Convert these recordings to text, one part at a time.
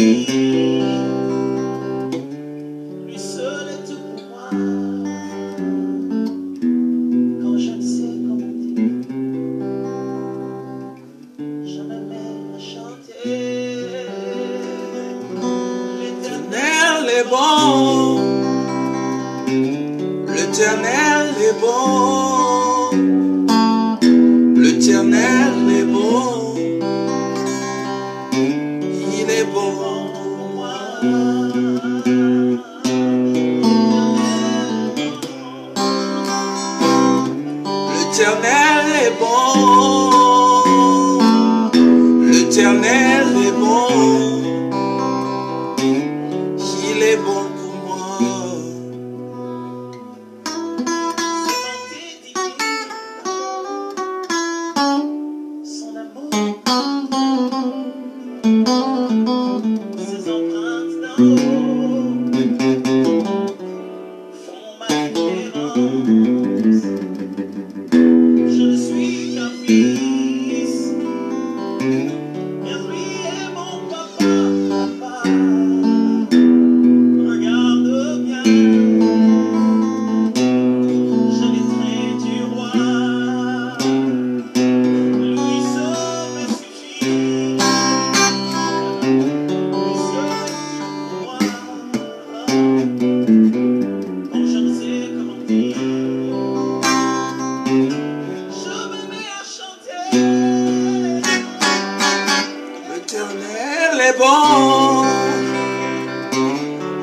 Lui seul est tout pour moi. Quand je ne sais comment dire, je me mets à chanter. L'Éternel est bon. L'Éternel est bon. L'Éternel est bon. Il est bon pour moi. L'Éternel est bon. L'Éternel est bon. Il est bon pour moi. Son amour, ses empreintes d'amour font ma différence. Je ne suis qu'un fils, mais lui est mon papa. Regarde bien, je les traits du roi. Lui seul me suffit. Lui seul est tout pour moi. Quand je ne sais comment dire, je me mets à chanter. L'Éternel est bon.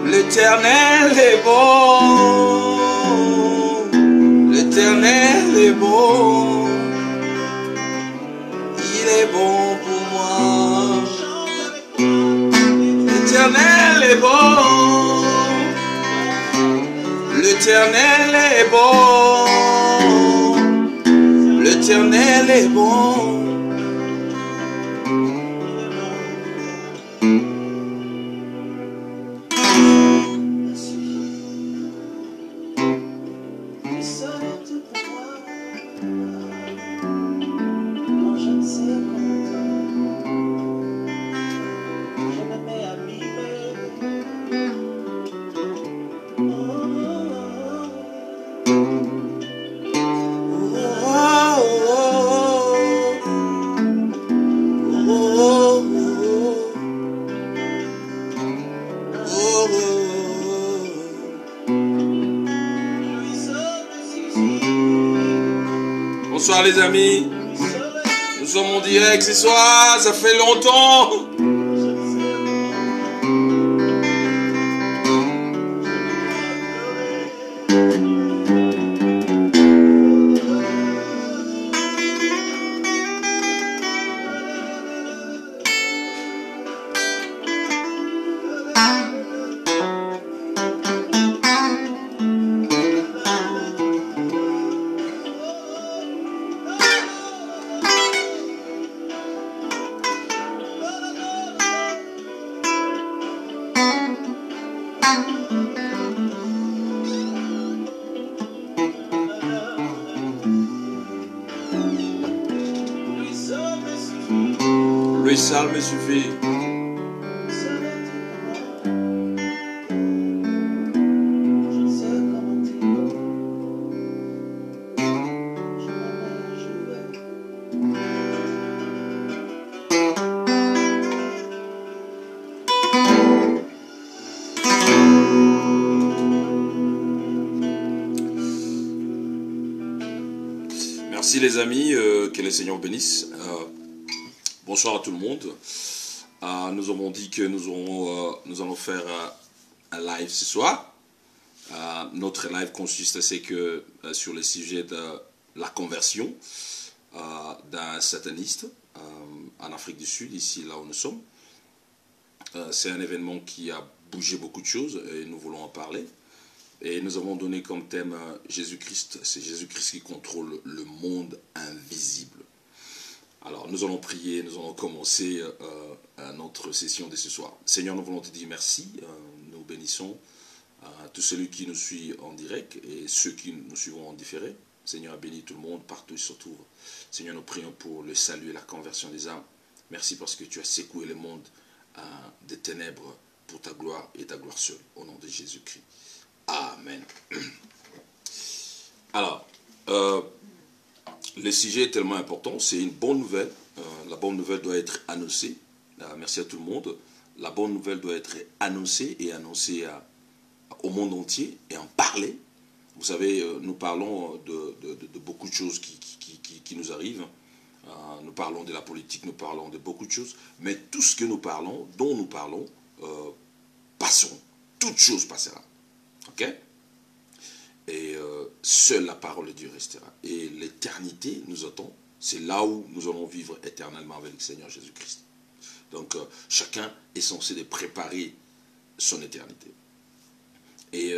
L'Éternel est bon. L'Éternel est bon. Il est bon pour moi. L'Éternel est bon. L'Éternel est bon. L'Éternel est bon. Lui seul est tout pour moi. Quand je ne sais comment dire, je me mets à mimer. Bonsoir les amis, nous sommes en direct ce soir, ça fait longtemps. Lui seul me suffit. Merci les amis, que le Seigneur bénisse. Bonsoir à tout le monde. Nous avons dit que nous allons faire un live ce soir. Notre live consiste sur le sujet de la conversion d'un sataniste en Afrique du Sud, ici là où nous sommes. C'est un événement qui a bougé beaucoup de choses et nous voulons en parler. Et nous avons donné comme thème Jésus-Christ. C'est Jésus-Christ qui contrôle le monde invisible. Alors nous allons prier, nous allons commencer notre session de ce soir. Seigneur, nous voulons te dire merci. Nous bénissons tous ceux qui nous suivent en direct et ceux qui nous suivent en différé. Seigneur, bénis tout le monde partout où ils se trouvent. Seigneur, nous prions pour le salut et la conversion des âmes. Merci parce que tu as secoué le monde des ténèbres pour ta gloire et ta gloire seule, au nom de Jésus-Christ. Amen. Alors, le sujet est tellement important, c'est une bonne nouvelle. La bonne nouvelle doit être annoncée. Merci à tout le monde. La bonne nouvelle doit être annoncée et annoncée au monde entier et en parler. Vous savez, nous parlons de beaucoup de choses qui nous arrivent. Nous parlons de la politique, nous parlons de beaucoup de choses. Mais tout ce que nous parlons, dont nous parlons, passeront. Toute chose passera. Ok? Et seule la parole de Dieu restera. Et l'éternité nous attend. C'est là où nous allons vivre éternellement avec le Seigneur Jésus-Christ. Donc, chacun est censé de préparer son éternité. Et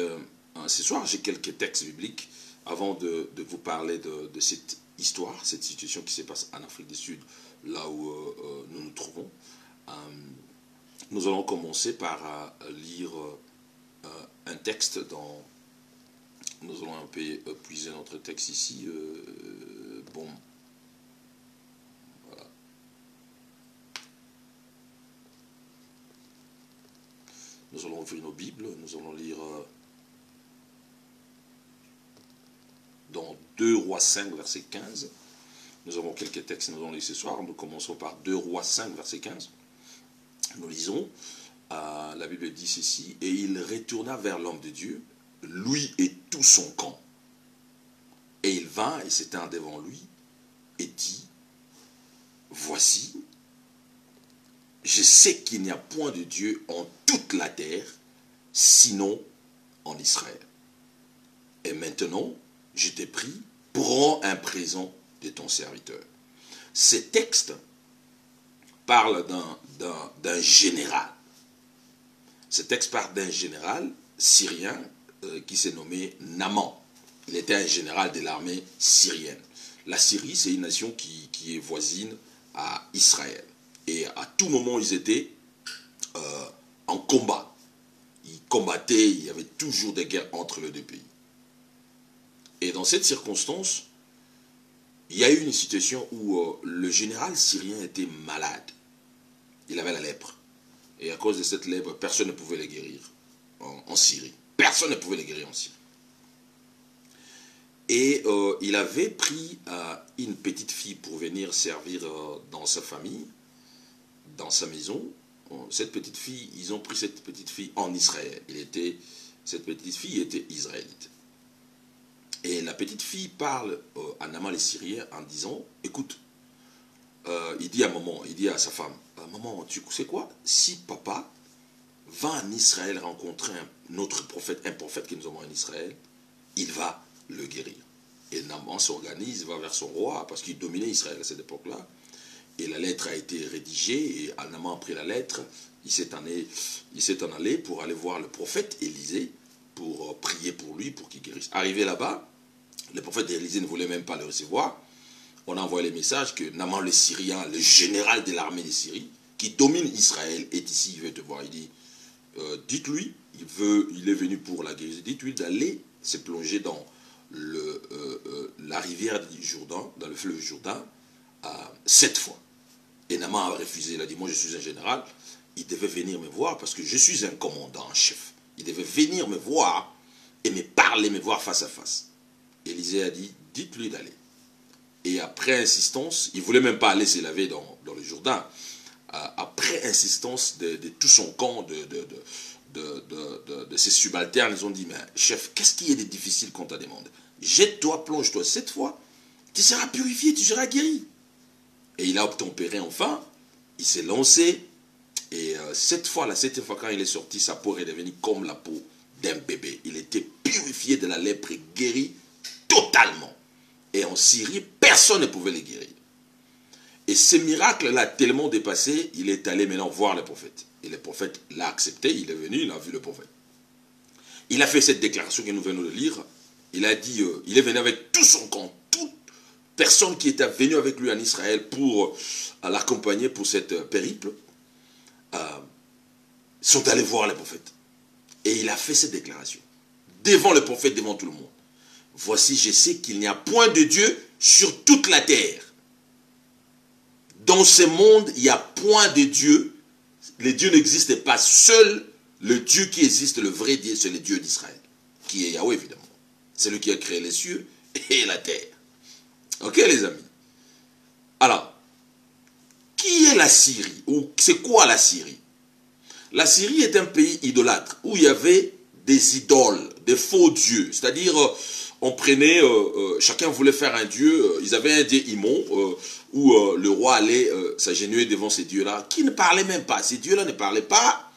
ce soir, j'ai quelques textes bibliques avant de vous parler de cette histoire, cette situation qui se passe en Afrique du Sud, là où nous nous trouvons. Nous allons commencer par lire un texte dans... Nous allons un peu puiser notre texte ici. Bon. Voilà. Nous allons ouvrir nos Bibles. Nous allons lire dans 2 Rois 5, verset 15. Nous avons quelques textes que nous allons lire ce soir. Nous commençons par 2 Rois 5, verset 15. Nous lisons. La Bible dit ceci. Et il retourna vers l'homme de Dieu, lui et tout son camp. Et il vint et s'étend devant lui et dit, voici, je sais qu'il n'y a point de Dieu en toute la terre, sinon en Israël. Et maintenant, je t'ai pris, prends un présent de ton serviteur. Ce texte parle d'un général. Ce texte parle d'un général syrien qui s'est nommé Naaman. Il était un général de l'armée syrienne. La Syrie, c'est une nation qui est voisine à Israël. Et à tout moment, ils étaient en combat. Ils combattaient, il y avait toujours des guerres entre les deux pays. Et dans cette circonstance, il y a eu une situation où le général syrien était malade. Il avait la lèpre. Et à cause de cette lèpre, personne ne pouvait le guérir en Syrie. Personne ne pouvait le guérir en Syrie. Et il avait pris une petite fille pour venir servir dans sa famille, dans sa maison. Cette petite fille, ils ont pris cette petite fille en Israël. Cette petite fille était israélite. Et la petite fille parle à Naaman les Syriens en disant, écoute, il dit à sa femme, maman, tu sais quoi, si papa va en Israël rencontrer un prophète que nous avons en Israël, il va le guérir. Et Naaman s'organise, va vers son roi, parce qu'il dominait Israël à cette époque-là. Et la lettre a été rédigée, et Naaman a pris la lettre, il s'est en allé pour aller voir le prophète Élisée, pour prier pour lui, pour qu'il guérisse. Arrivé là-bas, le prophète Élisée ne voulait même pas le recevoir. On a envoyé les messages que Naaman le Syrien, le général de l'armée de Syrie, qui domine Israël, est ici, il veut te voir. Il dit, dites-lui, il est venu pour la guérison, dites-lui d'aller se plonger dans la rivière du Jourdain, dans le fleuve Jourdain, 7 fois. Et Naaman a refusé, il a dit, moi je suis un général, il devait venir me voir parce que je suis un commandant en chef. Il devait venir me voir et me parler, me voir face à face. Élisée a dit, dites-lui d'aller. Et après insistance, il ne voulait même pas aller se laver dans le Jourdain. Après insistance de tout son camp, de ses subalternes, ils ont dit, mais chef, qu'est-ce qui est de difficile qu'on t'a demandé? Jette-toi, plonge-toi 7 fois, tu seras purifié, tu seras guéri. Et il a obtempéré enfin, il s'est lancé, et cette fois, la 7e fois quand il est sorti, sa peau est devenue comme la peau d'un bébé. Il était purifié de la lèpre et guéri totalement. Et en Syrie, personne ne pouvait les guérir. Et ce miracle l'a tellement dépassé, il est allé maintenant voir le prophète. Et le prophète l'a accepté, il est venu, il a vu le prophète. Il a fait cette déclaration que nous venons de lire. Il a dit, il est venu avec tout son camp, toute personne qui était venue avec lui en Israël pour l'accompagner pour cette périple, sont allés voir le prophète. Et il a fait cette déclaration, devant le prophète, devant tout le monde. Voici, je sais qu'il n'y a point de Dieu sur toute la terre. Dans ce monde, il n'y a point de Dieu, les dieux n'existent pas. Seul le Dieu qui existe, le vrai Dieu, c'est le Dieu d'Israël, qui est Yahweh évidemment. C'est lui qui a créé les cieux et la terre. Ok les amis? Alors, qui est la Syrie? Ou c'est quoi la Syrie? La Syrie est un pays idolâtre où il y avait des idoles, des faux dieux. C'est-à-dire, on prenait, chacun voulait faire un dieu, ils avaient un dieu Imon, où le roi allait s'agenouiller devant ces dieux-là, qui ne parlaient même pas. Ces dieux-là ne parlaient pas,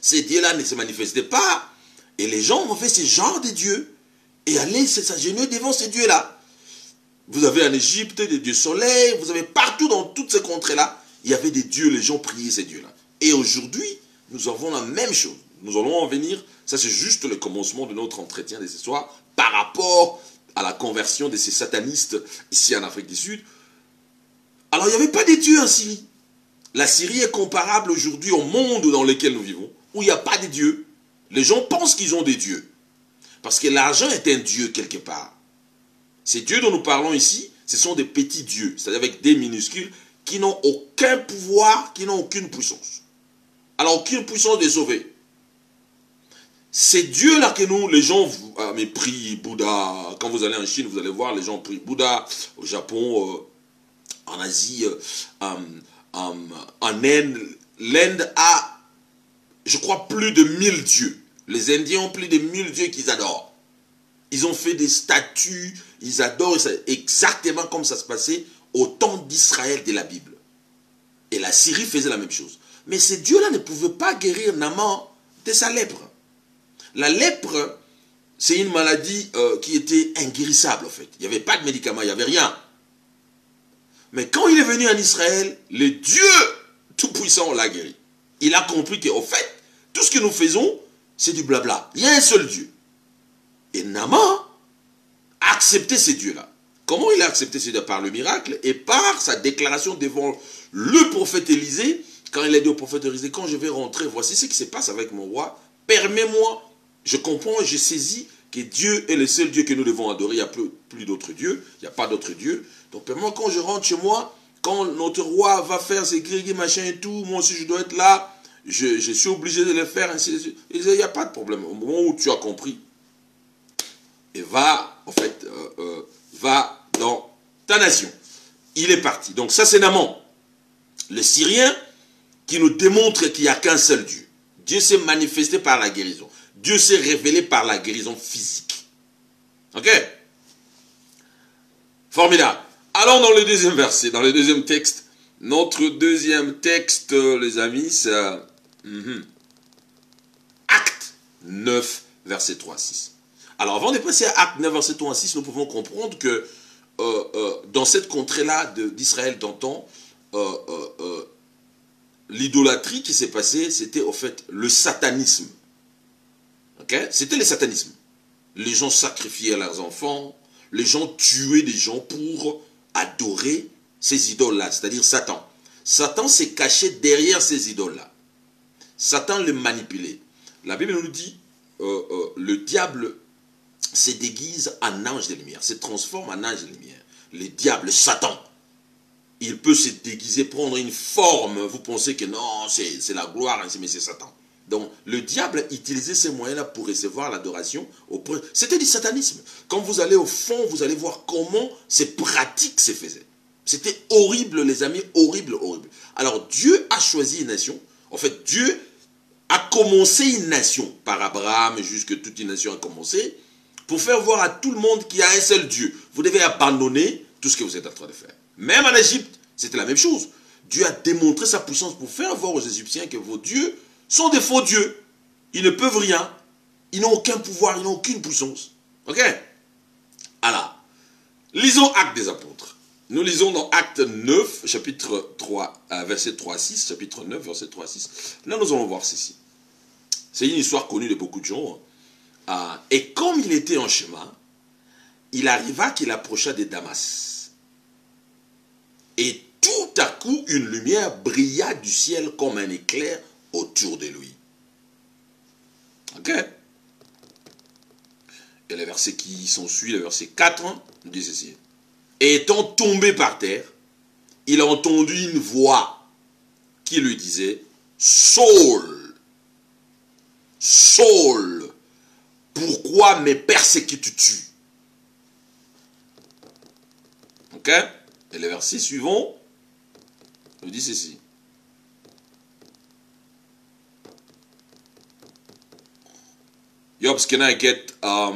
ces dieux-là ne se manifestaient pas. Et les gens ont fait ce genre de dieux et allaient s'agenouiller devant ces dieux-là. Vous avez en Égypte des dieux soleil, vous avez partout dans toutes ces contrées-là, il y avait des dieux, les gens priaient ces dieux-là. Et aujourd'hui, nous avons la même chose. Nous allons en venir, ça c'est juste le commencement de notre entretien de ce soir, par rapport à la conversion de ces satanistes ici en Afrique du Sud. Alors il n'y avait pas de dieux en Syrie. La Syrie est comparable aujourd'hui au monde dans lequel nous vivons, où il n'y a pas de dieux. Les gens pensent qu'ils ont des dieux. Parce que l'argent est un dieu quelque part. Ces dieux dont nous parlons ici, ce sont des petits dieux, c'est-à-dire avec des minuscules, qui n'ont aucun pouvoir, qui n'ont aucune puissance. Alors, aucune puissance de sauver. Ces dieux-là que nous, les gens prient Bouddha. Quand vous allez en Chine, vous allez voir, les gens prient Bouddha. Au Japon, en Asie, en Inde. L'Inde a, je crois, plus de 1000 dieux. Les Indiens ont plus de 1000 dieux qu'ils adorent. Ils ont fait des statues, ils adorent, exactement comme ça se passait au temps d'Israël de la Bible. Et la Syrie faisait la même chose. Mais ces dieux-là ne pouvaient pas guérir Naaman de sa lèpre. La lèpre, c'est une maladie qui était inguérissable en fait. Il n'y avait pas de médicaments, il n'y avait rien. Mais quand il est venu en Israël, le Dieu Tout-Puissant l'a guéri. Il a compris qu'en fait, tout ce que nous faisons, c'est du blabla. Il y a un seul Dieu. Et Naaman a accepté ces dieux-là. Comment il a accepté ces dieux? Par le miracle et par sa déclaration devant le prophète Élisée. Quand il a dit au prophète Élisée, quand je vais rentrer, voici ce qui se passe avec mon roi. Permets-moi, je comprends, je saisis que Dieu est le seul Dieu que nous devons adorer. Il n'y a plus d'autres dieux, il n'y a pas d'autres dieux. Donc permets-moi, quand je rentre chez moi, quand notre roi va faire ses gris, machin et tout, moi aussi je dois être là, je suis obligé de le faire, ainsi de suite. Il n'y a pas de problème. Au moment où tu as compris, et va, en fait, va dans ta nation. Il est parti. Donc ça c'est Naaman, le Syrien, qui nous démontre qu'il n'y a qu'un seul Dieu. Dieu s'est manifesté par la guérison. Dieu s'est révélé par la guérison physique. Ok? Formidable. Allons dans le deuxième verset, dans le deuxième texte. Notre deuxième texte, les amis, c'est Acte 9, verset 3 à 6. Alors, avant de passer à Acte 9, verset 3 à 6, nous pouvons comprendre que dans cette contrée-là d'Israël d'antan, l'idolâtrie qui s'est passée, c'était au fait le satanisme. Okay? C'était le satanisme. Les gens sacrifiaient leurs enfants, les gens tuaient des gens pour adorer ces idoles-là, c'est-à-dire Satan. Satan s'est caché derrière ces idoles-là. Satan les manipulait. La Bible nous dit, le diable se déguise en ange de lumière, se transforme en ange de lumière. Le diable, Satan, il peut se déguiser, prendre une forme. Vous pensez que non, c'est la gloire, mais c'est Satan. Donc, le diable utilisait ces moyens-là pour recevoir l'adoration. C'était du satanisme. Quand vous allez au fond, vous allez voir comment ces pratiques se faisaient. C'était horrible, les amis, horrible, horrible. Alors, Dieu a choisi une nation. En fait, Dieu a commencé une nation, par Abraham, jusque toute une nation a commencé, pour faire voir à tout le monde qu'il y a un seul Dieu. Vous devez abandonner tout ce que vous êtes en train de faire. Même en Égypte, c'était la même chose. Dieu a démontré sa puissance pour faire voir aux Égyptiens que vos dieux sont des faux dieux. Ils ne peuvent rien. Ils n'ont aucun pouvoir, ils n'ont aucune puissance. Ok? Alors, lisons Actes des Apôtres. Nous lisons dans Acte 9, chapitre 3, verset 3 à 6, chapitre 9, verset 3 à 6. Là, nous allons voir ceci. C'est une histoire connue de beaucoup de gens. Et comme il était en chemin, il arriva qu'il approcha de Damas. Et tout à coup, une lumière brilla du ciel comme un éclair autour de lui. Ok? Et le verset qui s'ensuit, le verset 4, nous dit ceci. Et étant tombé par terre, il a entendu une voix qui lui disait, Saul, Saul, pourquoi me persécutes-tu? Ok? Et le verset suivant nous dit ceci. Yobs, can I get a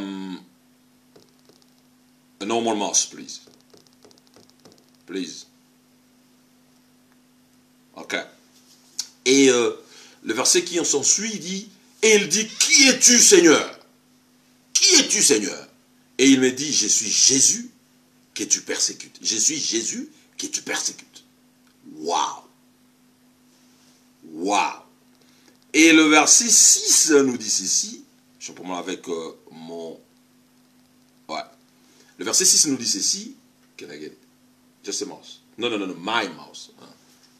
normal mouse, please? Please. Ok. Et le verset qui en s'ensuit, il dit, et il dit, qui es-tu, Seigneur? Qui es-tu, Seigneur? Et il me dit, je suis Jésus que tu persécutes. Je suis Jésus que tu persécutes. Waouh! Waouh! Et le verset 6 nous dit ceci. Je suis pour avec mon... Ouais. Le verset 6 nous dit ceci. Can I get it? Just a mouse. Non, my mouse.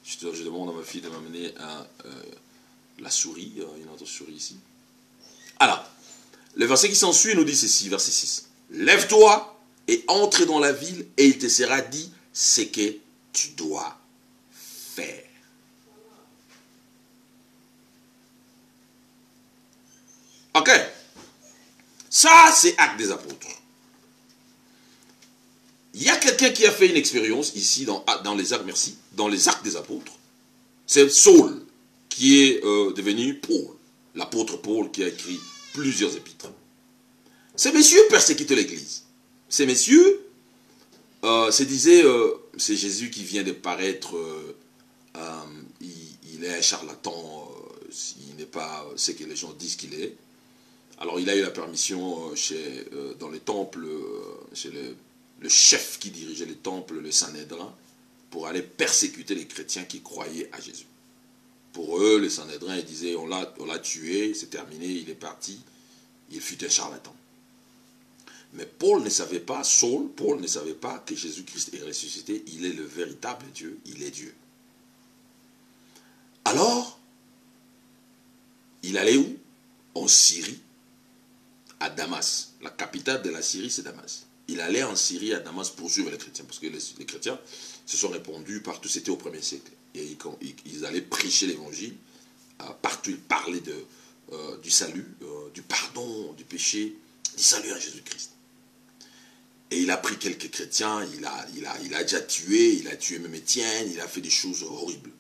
Je demande à ma fille de m'amener la souris, une autre souris ici. Alors, le verset qui s'ensuit nous dit ceci, verset 6. Lève-toi et entre dans la ville et il te sera dit ce que tu dois faire. Ok. Ça, c'est Actes des Apôtres. Il y a quelqu'un qui a fait une expérience ici dans les Actes, merci, dans les Actes des Apôtres. C'est Saul qui est devenu Paul, l'apôtre Paul qui a écrit plusieurs épîtres. Ces messieurs persécutent l'Église. Ces messieurs se disaient, c'est Jésus qui vient de paraître, il est un charlatan, il n'est pas ce que les gens disent qu'il est. Alors il a eu la permission dans les temples, chez le chef qui dirigeait les temples, le Sanhédrin, pour aller persécuter les chrétiens qui croyaient à Jésus. Pour eux, les Sanhédrins, ils disaient, on l'a tué, c'est terminé, il est parti, il fut un charlatan. Mais Paul ne savait pas, Paul ne savait pas que Jésus-Christ est ressuscité, il est le véritable Dieu, il est Dieu. Alors, il allait où? En Syrie, à Damas. La capitale de la Syrie, c'est Damas. Il allait en Syrie, à Damas, poursuivre les chrétiens, parce que les chrétiens se sont répandus partout, c'était au 1er siècle. Et ils allaient prêcher l'évangile, partout ils parlaient du salut, du pardon, du péché, du salut à Jésus-Christ. Et il a pris quelques chrétiens, il a déjà tué, il a tué même Étienne, il a fait des choses horribles.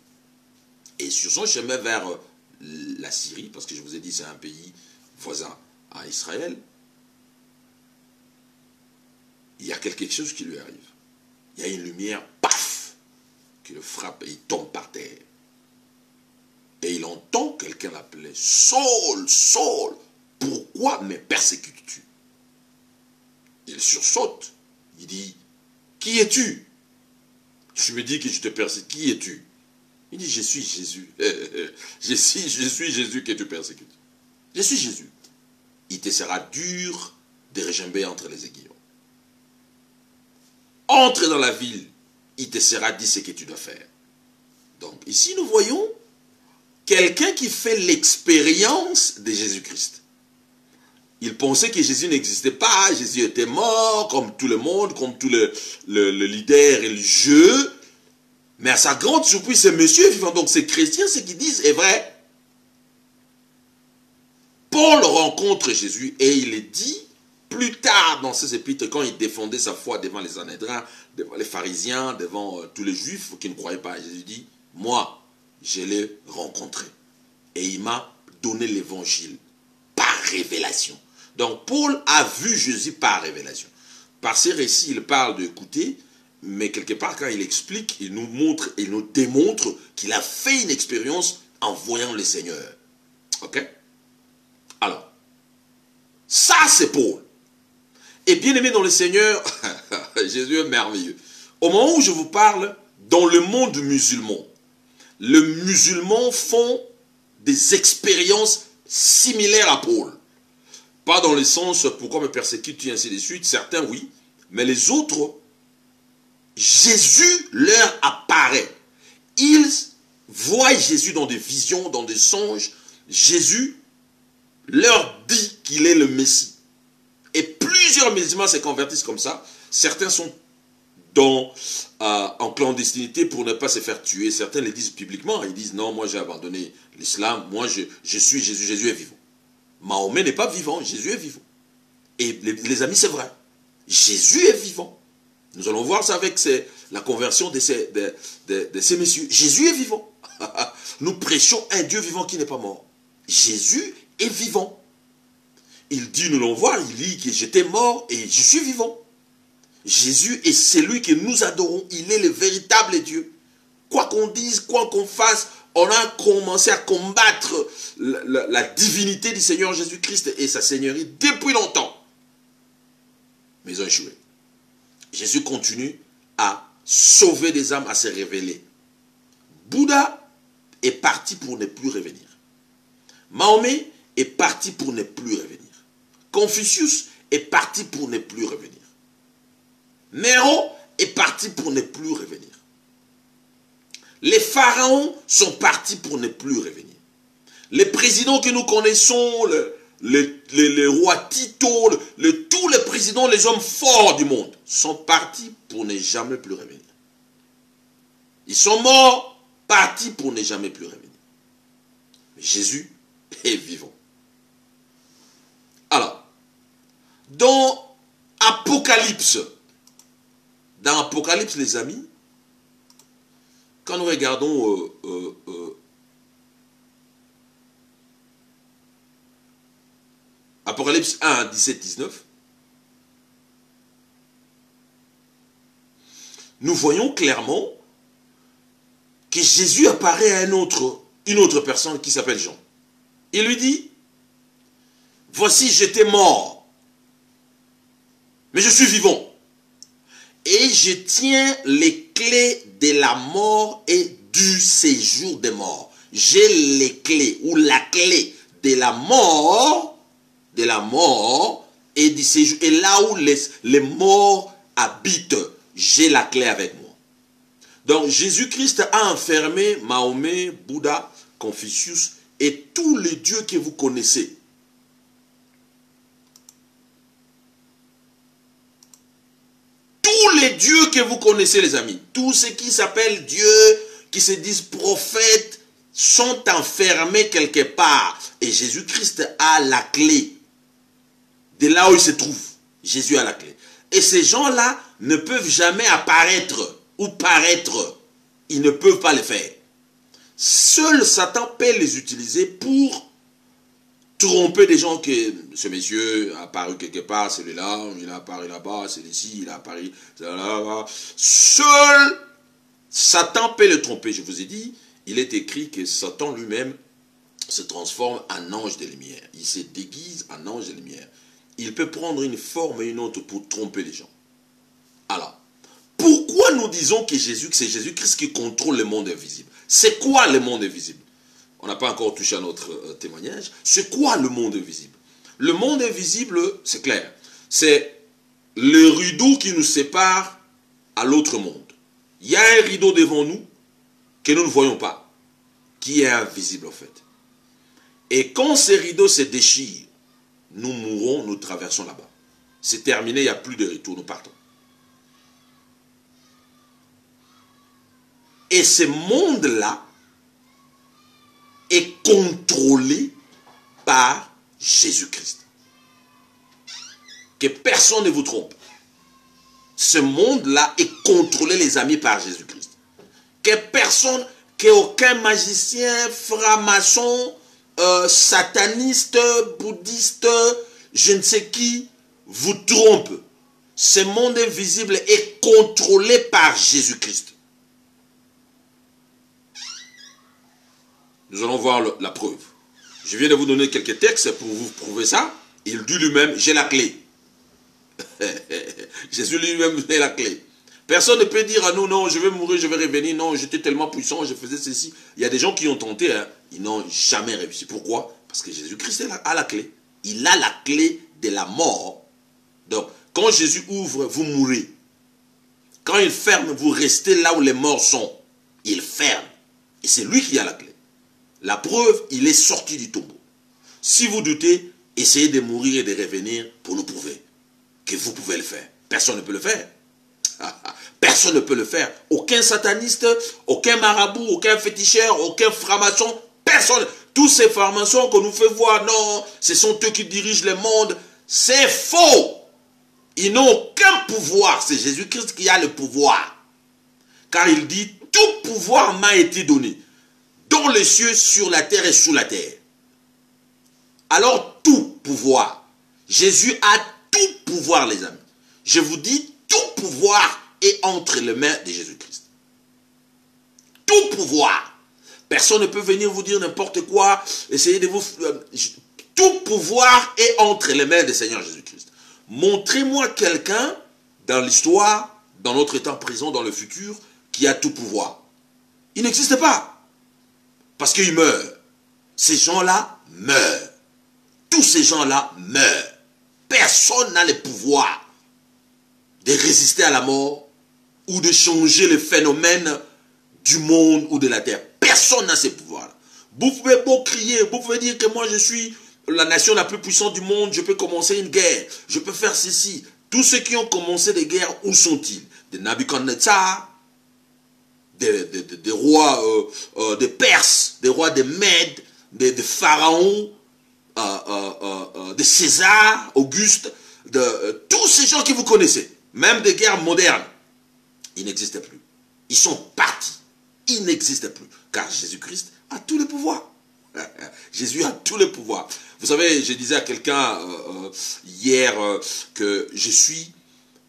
Et sur son chemin vers la Syrie, parce que je vous ai dit c'est un pays voisin à Israël, il y a quelque chose qui lui arrive. Il y a une lumière, paf, qui le frappe et il tombe par terre. Et il entend quelqu'un l'appeler, Saul, Saul, pourquoi me persécutes-tu? Il sursaute, il dit, qui es-tu? Je me dis que je te persécute, qui es-tu? Il dit, je suis Jésus. Je suis Jésus que tu persécutes. Je suis Jésus. Il te sera dur de regimber entre les aiguillons. Entre dans la ville, il te sera dit ce que tu dois faire. Donc ici nous voyons quelqu'un qui fait l'expérience de Jésus-Christ. Il pensait que Jésus n'existait pas, Jésus était mort, comme tout le monde, comme tout le leader religieux. Mais à sa grande surprise, ces messieurs vivants, donc ces chrétiens, ce qu'ils disent est vrai. Paul rencontre Jésus et il est dit, plus tard dans ses épîtres, quand il défendait sa foi devant les Sanhédrins, devant les pharisiens, devant tous les juifs qui ne croyaient pas à Jésus, dit, moi, je l'ai rencontré. Et il m'a donné l'évangile par révélation. Donc Paul a vu Jésus par révélation. Par ces récits, il parle d'écouter, mais quelque part, quand il explique, il nous montre, il nous démontre qu'il a fait une expérience en voyant le Seigneur. Ok? Alors, ça c'est Paul. Et bien aimé dans le Seigneur, Jésus est merveilleux. Au moment où je vous parle, dans le monde musulman, les musulmans font des expériences similaires à Paul. Pas dans le sens, pourquoi me persécutes-tu, ainsi de suite. Certains, oui. Mais les autres, Jésus leur apparaît. Ils voient Jésus dans des visions, dans des songes. Jésus leur dit qu'il est le Messie. Et plusieurs musulmans se convertissent comme ça. Certains sont en clandestinité pour ne pas se faire tuer. Certains le disent publiquement. Ils disent non, moi j'ai abandonné l'islam. Moi je suis Jésus. Jésus est vivant. Mahomet n'est pas vivant. Jésus est vivant. Et les amis, c'est vrai. Jésus est vivant. Nous allons voir ça avec la conversion de ces messieurs. Jésus est vivant. Nous prêchons un Dieu vivant qui n'est pas mort. Jésus est vivant. Il dit, nous allons voir, il dit que j'étais mort et je suis vivant. Jésus est celui que nous adorons. Il est le véritable Dieu. Quoi qu'on dise, quoi qu'on fasse, on a commencé à combattre la divinité du Seigneur Jésus-Christ et sa seigneurie depuis longtemps. Mais ils ont échoué. Jésus continue à sauver des âmes, à se révéler. Bouddha est parti pour ne plus revenir. Mahomet est parti pour ne plus revenir. Confucius est parti pour ne plus revenir. Néron est parti pour ne plus revenir. Les pharaons sont partis pour ne plus revenir. Les présidents que nous connaissons, les rois Tito, tous les présidents, les hommes forts du monde, sont partis pour ne jamais plus revenir. Ils sont morts, partis pour ne jamais plus revenir. Jésus est vivant. Alors, dans Apocalypse, les amis, quand nous regardons Apocalypse 1, 17, 19, nous voyons clairement que Jésus apparaît à une autre personne qui s'appelle Jean. Il lui dit, voici j'étais mort, mais je suis vivant. Et je tiens les clés de la mort et du séjour des morts. J'ai les clés, ou la clé de la mort et du séjour. Et là où les morts habitent, j'ai la clé avec moi. Donc Jésus-Christ a enfermé Mahomet, Bouddha, Confucius et tous les dieux que vous connaissez. Tous les dieux que vous connaissez, les amis, tous ceux qui s'appellent Dieu, qui se disent prophètes, sont enfermés quelque part. Et Jésus-Christ a la clé de là où il se trouve. Jésus a la clé. Et ces gens-là ne peuvent jamais apparaître ou paraître. Ils ne peuvent pas le faire. Seul Satan peut les utiliser pour tromper des gens que ce monsieur a apparu quelque part, celui-là, il a apparu là-bas, celui-ci, il a apparu là-bas. Seul Satan peut le tromper. Je vous ai dit, il est écrit que Satan lui-même se transforme en ange de lumière. Il se déguise en ange de lumière. Il peut prendre une forme et une autre pour tromper les gens. Alors, pourquoi nous disons que c'est Jésus-Christ qui contrôle le monde invisible? C'est quoi le monde invisible? On n'a pas encore touché à notre témoignage. C'est quoi le monde invisible? Le monde invisible, c'est clair. C'est le rideau qui nous sépare à l'autre monde. Il y a un rideau devant nous que nous ne voyons pas, qui est invisible en fait. Et quand ce rideau se déchire, nous mourrons, nous traversons là-bas. C'est terminé, il n'y a plus de retour, nous partons. Et ce monde-là est contrôlé par Jésus-Christ. Que personne ne vous trompe. Ce monde-là est contrôlé, les amis, par Jésus-Christ. Que personne, qu'aucun magicien, franc-maçon, sataniste, bouddhiste, je ne sais qui, vous trompe. Ce monde invisible est contrôlé par Jésus-Christ. Nous allons voir la preuve. Je viens de vous donner quelques textes pour vous prouver ça. Il dit lui-même, j'ai la clé. Jésus lui-même a la clé. Personne ne peut dire à nous, non, je vais mourir, je vais revenir. Non, j'étais tellement puissant, je faisais ceci. Il y a des gens qui ont tenté, hein, ils n'ont jamais réussi. Pourquoi? Parce que Jésus-Christ a la clé. Il a la clé de la mort. Donc, quand Jésus ouvre, vous mourrez. Quand il ferme, vous restez là où les morts sont. Il ferme. Et c'est lui qui a la clé. La preuve, il est sorti du tombeau. Si vous doutez, essayez de mourir et de revenir pour nous prouver que vous pouvez le faire. Personne ne peut le faire. Personne ne peut le faire. Aucun sataniste, aucun marabout, aucun féticheur, aucun franc-maçon, personne. Tous ces francs-maçons qu'on nous fait voir, non, ce sont eux qui dirigent le monde. C'est faux. Ils n'ont aucun pouvoir. C'est Jésus-Christ qui a le pouvoir. Car il dit, tout pouvoir m'a été donné, dans les cieux, sur la terre et sous la terre. Alors, tout pouvoir. Jésus a tout pouvoir, les amis. Je vous dis, tout pouvoir est entre les mains de Jésus-Christ. Tout pouvoir. Personne ne peut venir vous dire n'importe quoi, essayer de vous... Tout pouvoir est entre les mains du Seigneur Jésus-Christ. Montrez-moi quelqu'un dans l'histoire, dans notre temps présent, dans le futur, qui a tout pouvoir. Il n'existe pas. Parce qu'il meurt. Ces gens-là meurent. Tous ces gens-là meurent. Personne n'a le pouvoir de résister à la mort ou de changer le phénomène du monde ou de la terre. Personne n'a ces pouvoirs-là. Vous pouvez beau crier, vous pouvez dire que moi je suis la nation la plus puissante du monde, je peux commencer une guerre, je peux faire ceci. Tous ceux qui ont commencé des guerres, où sont-ils? Des Nabucodonosor, des rois des Perses, des rois des Mèdes, des pharaons, de César, Auguste, de tous ces gens que vous connaissez, même des guerres modernes, ils n'existent plus. Ils sont partis. Ils n'existent plus. Car Jésus-Christ a tous les pouvoirs. Jésus a tous les pouvoirs. Vous savez, je disais à quelqu'un hier que je suis...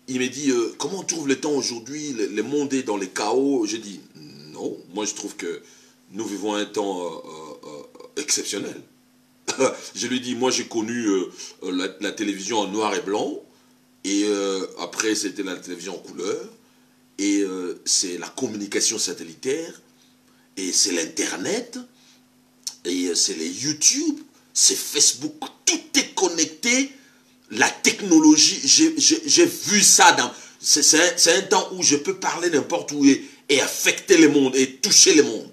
Il m'a dit, comment on trouve le temps aujourd'hui? Le monde est dans les chaos. J'ai dit, non, moi je trouve que nous vivons un temps exceptionnel. Je lui dis, moi j'ai connu la télévision en noir et blanc, et après c'était la télévision en couleur, et c'est la communication satellitaire, et c'est l'internet, et c'est les YouTube, c'est Facebook, tout est connecté, la technologie, j'ai vu ça dans... C'est un temps où je peux parler n'importe où et affecter le monde, et toucher le monde.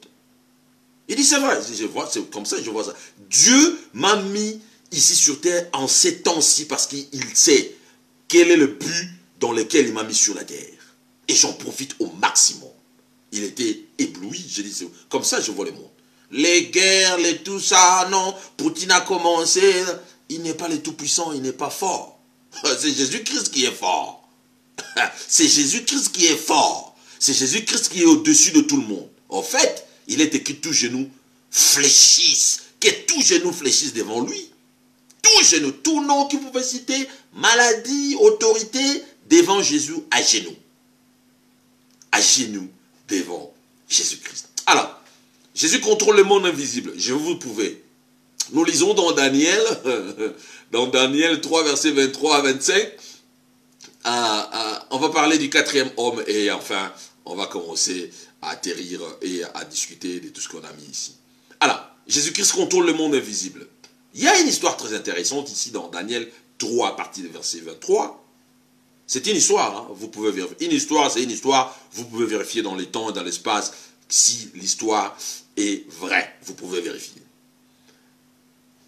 Il dit, c'est vrai, c'est comme ça que je vois ça. Dieu m'a mis ici sur terre en ces temps-ci parce qu'il sait quel est le but dans lequel il m'a mis sur la terre. Et j'en profite au maximum. Il était ébloui, je dis, comme ça je vois le monde. Les guerres, les tout ça, non, Poutine a commencé, il n'est pas le tout-puissant, il n'est pas fort. C'est Jésus-Christ qui est fort. C'est Jésus-Christ qui est fort. C'est Jésus-Christ qui est au-dessus de tout le monde. En fait, il est écrit tout genou fléchisse, que tout genou fléchisse devant lui. Tout genou, tout nom qu'il pouvait citer, maladie, autorité, devant Jésus, à genoux. À genoux, devant Jésus-Christ. Alors, Jésus contrôle le monde invisible. Je vous le prouver. Nous lisons dans Daniel 3, versets 23 à 25. On va parler du quatrième homme et enfin, on va commencer à atterrir et à discuter de tout ce qu'on a mis ici. Alors, Jésus-Christ contrôle le monde invisible. Il y a une histoire très intéressante ici dans Daniel 3 à partir du verset 23. C'est une histoire, hein, vous pouvez vérifier. Une histoire, c'est une histoire, vous pouvez vérifier dans les temps et dans l'espace si l'histoire est vraie. Vous pouvez vérifier.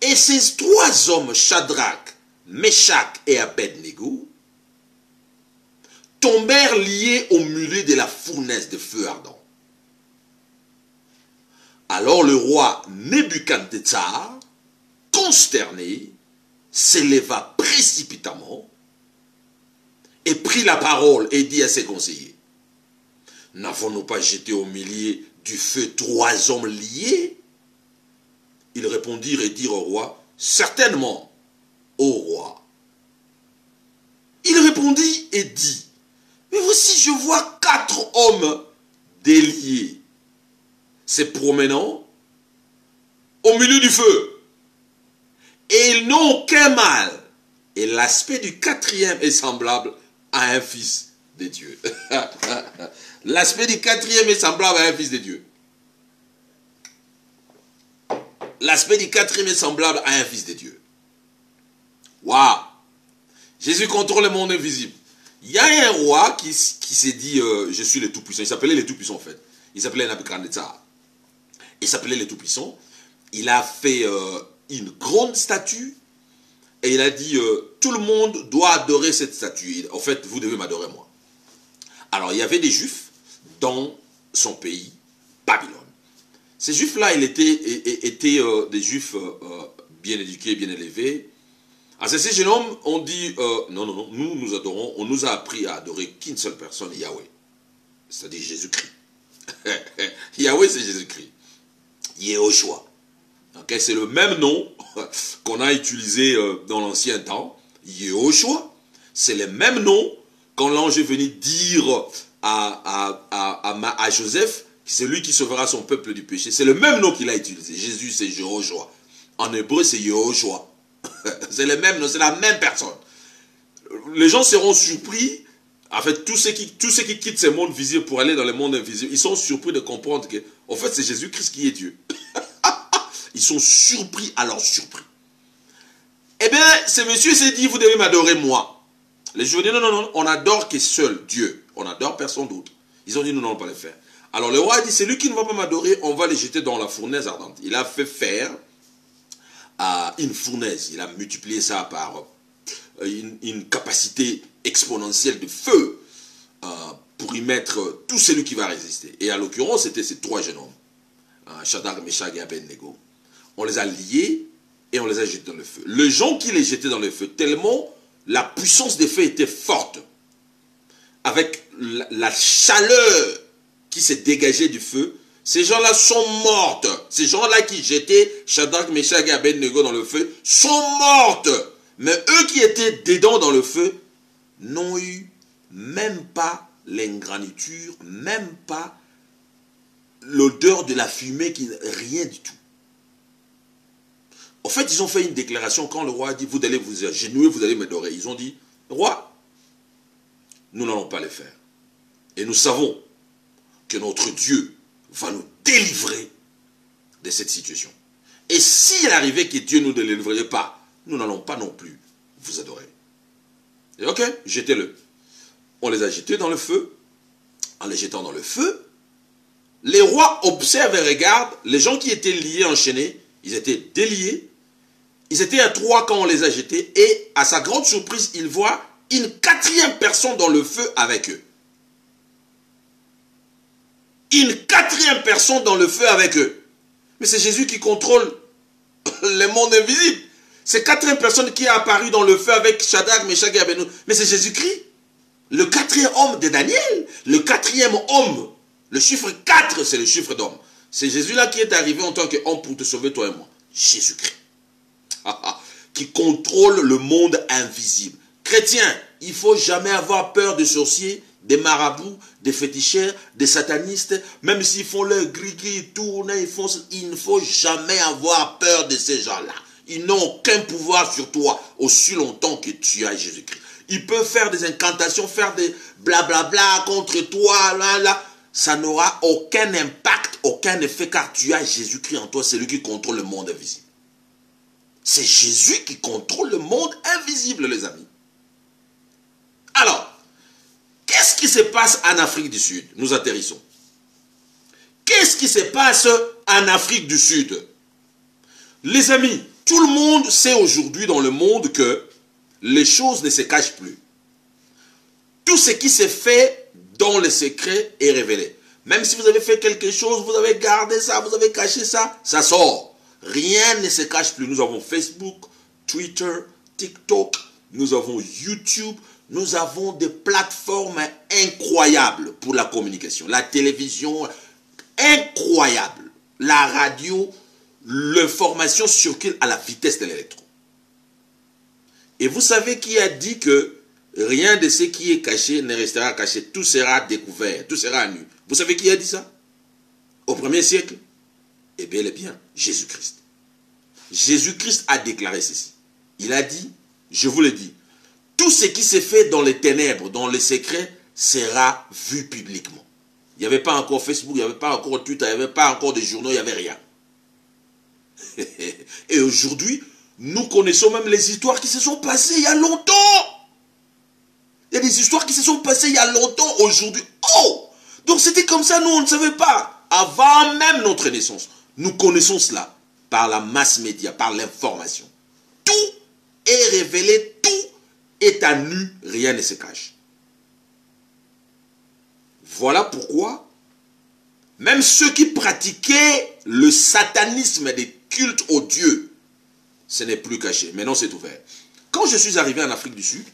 Et ces trois hommes, Shadrach, Meshach et Abednego, tombèrent liés au milieu de la fournaise de feu ardent. Alors le roi Nebuchadnezzar, consterné, s'éleva précipitamment et prit la parole et dit à ses conseillers, « N'avons-nous pas jeté au milieu du feu trois hommes liés ?» Ils répondirent et dirent au roi, « Certainement, ô roi. » Il répondit et dit, « Mais voici, je vois 4 hommes déliés se promenant au milieu du feu. Et ils n'ont aucun mal. Et l'aspect du quatrième est semblable à un fils de Dieu. » L'aspect du quatrième est semblable à un fils de Dieu. L'aspect du quatrième est semblable à un fils de Dieu. Waouh! Jésus contrôle le monde invisible. Il y a un roi qui s'est dit, je suis le Tout-Puissant. Il s'appelait le Tout-Puissant en fait. Il s'appelait Nabucodonosor. Il s'appelait le Tout-Puissant. Il a fait une grande statue. Et il a dit, tout le monde doit adorer cette statue. En fait, vous devez m'adorer moi. Alors, il y avait des Juifs dans son pays, Babylone. Ces Juifs-là, ils étaient des Juifs bien éduqués, bien élevés. À ces jeunes hommes, on dit, non, non, non, nous adorons, on nous a appris à adorer qu'une seule personne, Yahweh. C'est-à-dire Jésus-Christ. Yahweh, c'est Jésus-Christ. Yehoshua. Okay, c'est le même nom qu'on a utilisé dans l'ancien temps. Yehoshua. C'est le même nom quand l'ange est venu dire à Joseph, c'est lui qui sauvera son peuple du péché. C'est le même nom qu'il a utilisé. Jésus, c'est Yehoshua. En hébreu, c'est Yehoshua. C'est le même nom, c'est la même personne. Les gens seront surpris. En fait, tous ceux qui quittent ce monde visible pour aller dans le monde invisible, ils sont surpris de comprendre que, en fait, c'est Jésus-Christ qui est Dieu. Ils sont surpris à leur surpris. Eh bien, ce monsieur s'est dit, vous devez m'adorer moi. Les Juifs ont dit, non, non, non, on adore que seul Dieu. On adore personne d'autre. Ils ont dit, nous n'allons pas le faire. Alors le roi a dit, celui qui ne va pas m'adorer, on va les jeter dans la fournaise ardente. Il a fait faire une fournaise. Il a multiplié ça par une capacité exponentielle de feu pour y mettre tout celui qui va résister. Et à l'occurrence, c'était ces trois jeunes hommes. Shadrach, Meshach et Abednego. On les a liés et on les a jetés dans le feu. Le gens qui les jetaient dans le feu, tellement la puissance des feux était forte, avec la chaleur qui s'est dégagée du feu, ces gens-là sont morts. Ces gens-là qui jetaient Shadrach, Meshach et Abednego dans le feu sont morts. Mais eux qui étaient dedans dans le feu n'ont eu même pas l'ingraniture, même pas l'odeur de la fumée, rien du tout. En fait, ils ont fait une déclaration quand le roi a dit, vous allez vous agenouiller, vous allez m'adorer. Ils ont dit, roi, nous n'allons pas le faire. Et nous savons que notre Dieu va nous délivrer de cette situation. Et s'il arrivait que Dieu ne nous délivrerait pas, nous n'allons pas non plus vous adorer. Et ok, jetez-le. On les a jetés dans le feu. En les jetant dans le feu, les rois observent et regardent. Les gens qui étaient liés, enchaînés, ils étaient déliés. Ils étaient à trois quand on les a jetés. Et à sa grande surprise, il voit une quatrième personne dans le feu avec eux. Une quatrième personne dans le feu avec eux. Mais c'est Jésus qui contrôle le monde invisible. C'est quatrième personne qui est apparue dans le feu avec Shadrach, Meshach et Abednego. Mais c'est Jésus-Christ. Le quatrième homme de Daniel. Le quatrième homme. Le chiffre 4, c'est le chiffre d'homme. C'est Jésus-là qui est arrivé en tant qu'homme pour te sauver, toi et moi. Jésus-Christ. Qui contrôle le monde invisible. Chrétien, il ne faut jamais avoir peur des sorciers, des marabouts, des féticheurs, des satanistes. Même s'ils font leur gris-gris, ils tournent, il ne faut jamais avoir peur de ces gens-là. Ils n'ont aucun pouvoir sur toi aussi longtemps que tu as Jésus-Christ. Ils peuvent faire des incantations, faire des blablabla contre toi, là. Ça n'aura aucun impact, aucun effet, car tu as Jésus-Christ en toi. C'est lui qui contrôle le monde invisible. C'est Jésus qui contrôle le monde invisible, les amis. Alors, qu'est-ce qui se passe en Afrique du Sud? Nous atterrissons. Qu'est-ce qui se passe en Afrique du Sud? Les amis, tout le monde sait aujourd'hui dans le monde que les choses ne se cachent plus. Tout ce qui s'est fait dans le secret est révélé. Même si vous avez fait quelque chose, vous avez gardé ça, vous avez caché ça, ça sort. Rien ne se cache plus. Nous avons Facebook, Twitter, TikTok, nous avons YouTube, nous avons des plateformes incroyables pour la communication. La télévision, incroyable. La radio, l'information circule à la vitesse de l'électron. Et vous savez qui a dit que rien de ce qui est caché ne restera caché. Tout sera découvert, tout sera nu. Vous savez qui a dit ça? Au 1er siècle? Eh bien, le bien, Jésus-Christ. Jésus-Christ a déclaré ceci. Il a dit, je vous le dis, tout ce qui s'est fait dans les ténèbres, dans les secrets, sera vu publiquement. Il n'y avait pas encore Facebook, il n'y avait pas encore Twitter, il n'y avait pas encore de journaux, il n'y avait rien. Et aujourd'hui, nous connaissons même les histoires qui se sont passées il y a longtemps. Il y a des histoires qui se sont passées il y a longtemps, aujourd'hui. Oh! Donc c'était comme ça, nous on ne savait pas. Avant même notre naissance. Nous connaissons cela par la masse média, par l'information. Tout est révélé, tout est à nu, rien ne se cache. Voilà pourquoi, même ceux qui pratiquaient le satanisme des cultes aux dieux, ce n'est plus caché. Maintenant, c'est ouvert. Quand je suis arrivé en Afrique du Sud,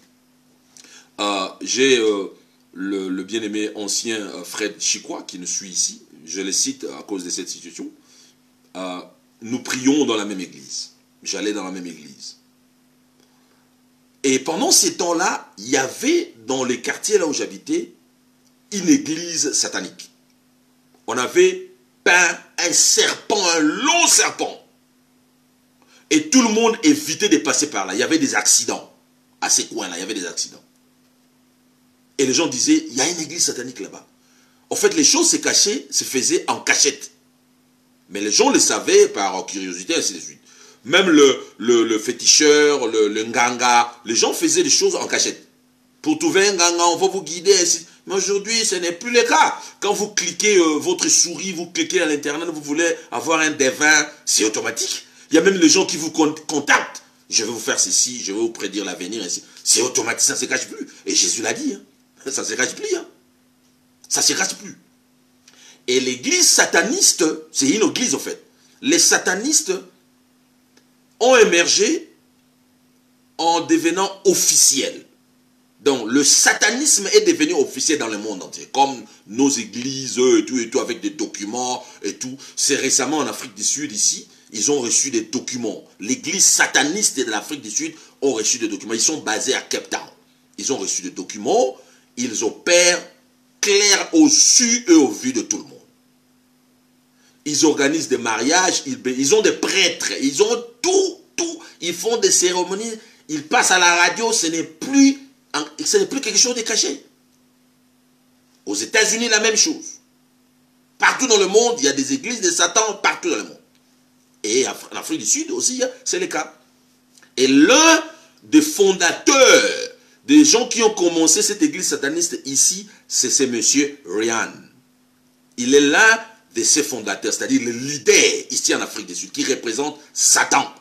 j'ai le bien-aimé ancien Fred Chikwa qui nous suit ici. Je le cite à cause de cette situation. Nous prions dans la même église. J'allais dans la même église. Et pendant ces temps-là, il y avait dans les quartiers là où j'habitais une église satanique. On avait peint un serpent, un long serpent. Et tout le monde évitait de passer par là. Il y avait des accidents. À ces coins-là, il y avait des accidents. Et les gens disaient, il y a une église satanique là-bas. En fait, les choses se faisaient en cachette. Mais les gens le savaient par curiosité, ainsi de suite. Même le féticheur, le nganga, les gens faisaient des choses en cachette. Pour trouver un nganga, on va vous guider. Ainsi. Mais aujourd'hui, ce n'est plus le cas. Quand vous cliquez votre souris, vous cliquez à l'internet, vous voulez avoir un devin, c'est automatique. Il y a même les gens qui vous contactent. Je vais vous faire ceci, je vais vous prédire l'avenir. C'est automatique, ça ne se cache plus. Et Jésus l'a dit. Hein. Ça ne se cache plus. Hein. Ça ne se cache plus. Et l'église sataniste, c'est une église en fait. Les satanistes ont émergé en devenant officiels. Donc le satanisme est devenu officiel dans le monde entier. Comme nos églises et tout, avec des documents et tout. C'est récemment en Afrique du Sud ici, ils ont reçu des documents. L'église sataniste de l'Afrique du Sud ont reçu des documents. Ils sont basés à Cape Town. Ils ont reçu des documents. Ils opèrent clair au su et au vu de tout le monde. Ils organisent des mariages, ils ont des prêtres, ils ont tout. Ils font des cérémonies, ils passent à la radio, ce n'est plus quelque chose de caché. Aux États-Unis, la même chose. Partout dans le monde, il y a des églises de Satan partout dans le monde. Et en Afrique du Sud aussi, c'est le cas. Et l'un des fondateurs, des gens qui ont commencé cette église sataniste ici, c'est ce monsieur Ryan. Il est l'un de ses fondateurs, c'est-à-dire le leader ici en Afrique du Sud, qui représente Satan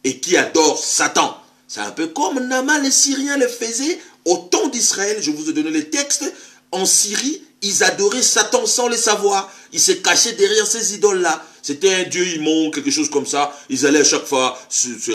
et qui adore Satan. C'est un peu comme Naaman les Syriens le faisaient au temps d'Israël. Je vous ai donné les textes. En Syrie, ils adoraient Satan sans le savoir. Ils se cachaient derrière ces idoles-là. C'était un dieu immonde, quelque chose comme ça. Ils allaient à chaque fois se